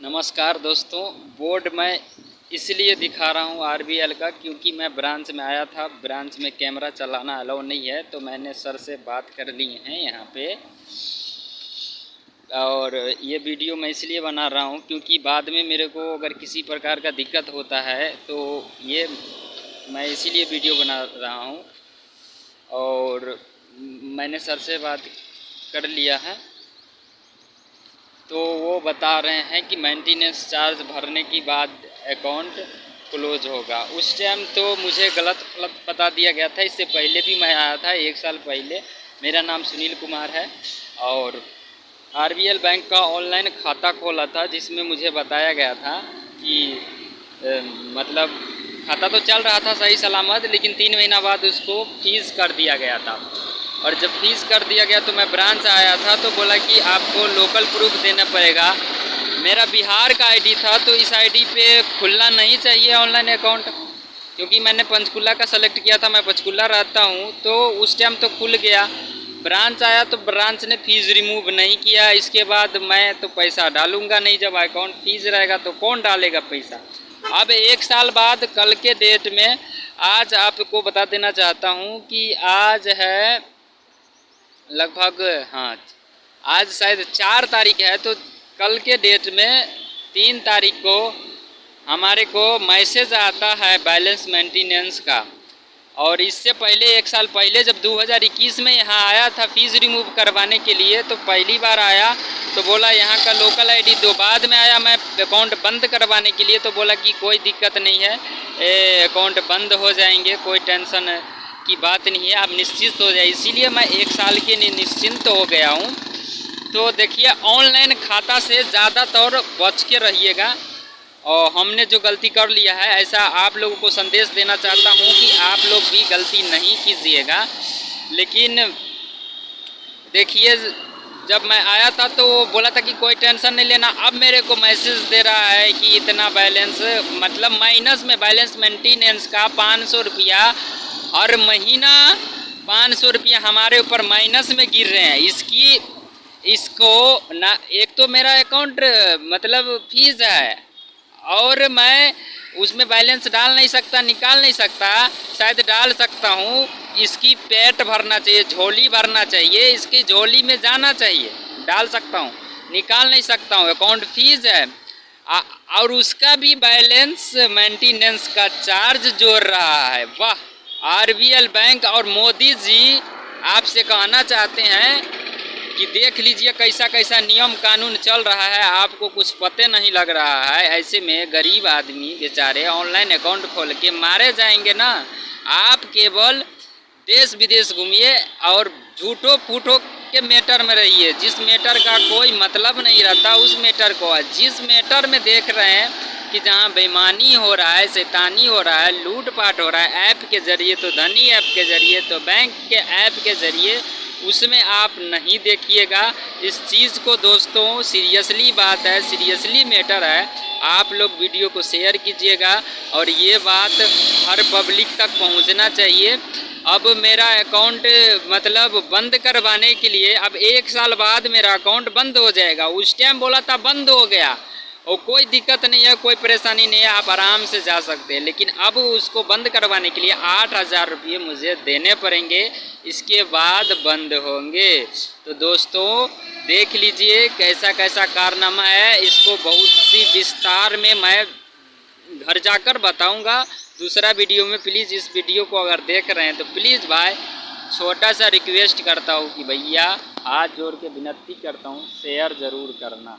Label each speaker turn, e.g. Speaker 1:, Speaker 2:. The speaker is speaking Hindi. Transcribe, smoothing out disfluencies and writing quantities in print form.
Speaker 1: नमस्कार दोस्तों। बोर्ड मैं इसलिए दिखा रहा हूँ आरबीएल का, क्योंकि मैं ब्रांच में आया था। ब्रांच में कैमरा चलाना अलाउ नहीं है, तो मैंने सर से बात कर ली है यहाँ पे। और ये वीडियो मैं इसलिए बना रहा हूँ क्योंकि बाद में मेरे को अगर किसी प्रकार का दिक्कत होता है तो ये मैं इसीलिए वीडियो बना रहा हूँ। और मैंने सर से बात कर लिया है, तो वो बता रहे हैं कि मेंटेनेंस चार्ज भरने के बाद अकाउंट क्लोज होगा। उस टाइम तो मुझे गलत बता दिया गया था। इससे पहले भी मैं आया था 1 साल पहले। मेरा नाम सुनील कुमार है और आरबीएल बैंक का ऑनलाइन खाता खोला था, जिसमें मुझे बताया गया था कि मतलब खाता तो चल रहा था सही सलामत, लेकिन 3 महीना बाद उसको फ्रीज कर दिया गया था। और जब फ्रीज कर दिया गया तो मैं ब्रांच आया था, तो बोला कि आपको लोकल प्रूफ देना पड़ेगा। मेरा बिहार का आईडी था, तो इस आईडी पे खुलना नहीं चाहिए ऑनलाइन अकाउंट, क्योंकि मैंने पंचकुला का सेलेक्ट किया था। मैं पंचकुला रहता हूँ, तो उस टाइम तो खुल गया। ब्रांच आया तो ब्रांच ने फीस रिमूव नहीं किया। इसके बाद मैं तो पैसा डालूंगा नहीं, जब अकाउंट फीस रहेगा तो कौन डालेगा पैसा। अब 1 साल बाद कल के डेट में आज आपको बता देना चाहता हूँ कि आज है लगभग, हाँ आज शायद 4 तारीख है, तो कल के डेट में 3 तारीख को हमारे को मैसेज आता है बैलेंस मेंटेनेंस का। और इससे पहले 1 साल पहले जब 2021 में यहाँ आया था फीस रिमूव करवाने के लिए, तो पहली बार आया तो बोला यहाँ का लोकल आईडी दो। बाद में आया मैं अकाउंट बंद करवाने के लिए, तो बोला कि कोई दिक्कत नहीं है, अकाउंट बंद हो जाएंगे, कोई टेंशन की बात नहीं है, आप निश्चिंत हो जाए। इसीलिए मैं 1 साल के लिए निश्चिंत हो गया हूँ। तो देखिए, ऑनलाइन खाता से ज़्यादातर बच के रहिएगा। और हमने जो गलती कर लिया है, ऐसा आप लोगों को संदेश देना चाहता हूँ कि आप लोग भी गलती नहीं कीजिएगा। लेकिन देखिए, जब मैं आया था तो बोला था कि कोई टेंशन नहीं लेना। अब मेरे को मैसेज दे रहा है कि इतना बैलेंस, मतलब माइनस में बैलेंस मेंटेनेंस का 500 रुपया हर महीना, 500 रुपया हमारे ऊपर माइनस में गिर रहे हैं। इसको ना, एक तो मेरा अकाउंट मतलब फीस है, और मैं उसमें बैलेंस डाल नहीं सकता, निकाल नहीं सकता। शायद डाल सकता हूँ, इसकी पेट भरना चाहिए, झोली भरना चाहिए, इसकी झोली में जाना चाहिए, डाल सकता हूँ, निकाल नहीं सकता हूँ। अकाउंट फीस है और उसका भी बैलेंस मेंटेनेंस का चार्ज जोड़ रहा है। वाह! आरबीएल बैंक और मोदी जी आपसे कहना चाहते हैं कि देख लीजिए कैसा कैसा नियम कानून चल रहा है, आपको कुछ पते नहीं लग रहा है। ऐसे में गरीब आदमी बेचारे ऑनलाइन अकाउंट खोल के मारे जाएंगे ना। आप केवल देश विदेश घूमिए और झूठो फूटो के मैटर में रहिए। जिस मैटर का कोई मतलब नहीं रहता, उस मैटर को, जिस मैटर में देख रहे हैं कि जहाँ बेईमानी हो रहा है, शैतानी हो रहा है, लूटपाट हो रहा है, ऐप के ज़रिए, तो धनी ऐप के ज़रिए, तो बैंक के ऐप के ज़रिए, उसमें आप नहीं देखिएगा इस चीज़ को। दोस्तों, सीरियसली बात है, सीरियसली मैटर है। आप लोग वीडियो को शेयर कीजिएगा और ये बात हर पब्लिक तक पहुंचना चाहिए। अब मेरा अकाउंट मतलब बंद करवाने के लिए अब 1 साल बाद मेरा अकाउंट बंद हो जाएगा। उस टाइम बोला था बंद हो गया, और कोई दिक्कत नहीं है, कोई परेशानी नहीं है, आप आराम से जा सकते हैं। लेकिन अब उसको बंद करवाने के लिए 8000 रुपये मुझे देने पड़ेंगे, इसके बाद बंद होंगे। तो दोस्तों, देख लीजिए कैसा कैसा कारनामा है। इसको बहुत सी विस्तार में मैं घर जाकर बताऊंगा दूसरा वीडियो में। प्लीज़ इस वीडियो को अगर देख रहे हैं तो प्लीज़ भाई, छोटा सा रिक्वेस्ट करता हूँ कि भैया, हाथ जोड़ के विनती करता हूँ, शेयर ज़रूर करना।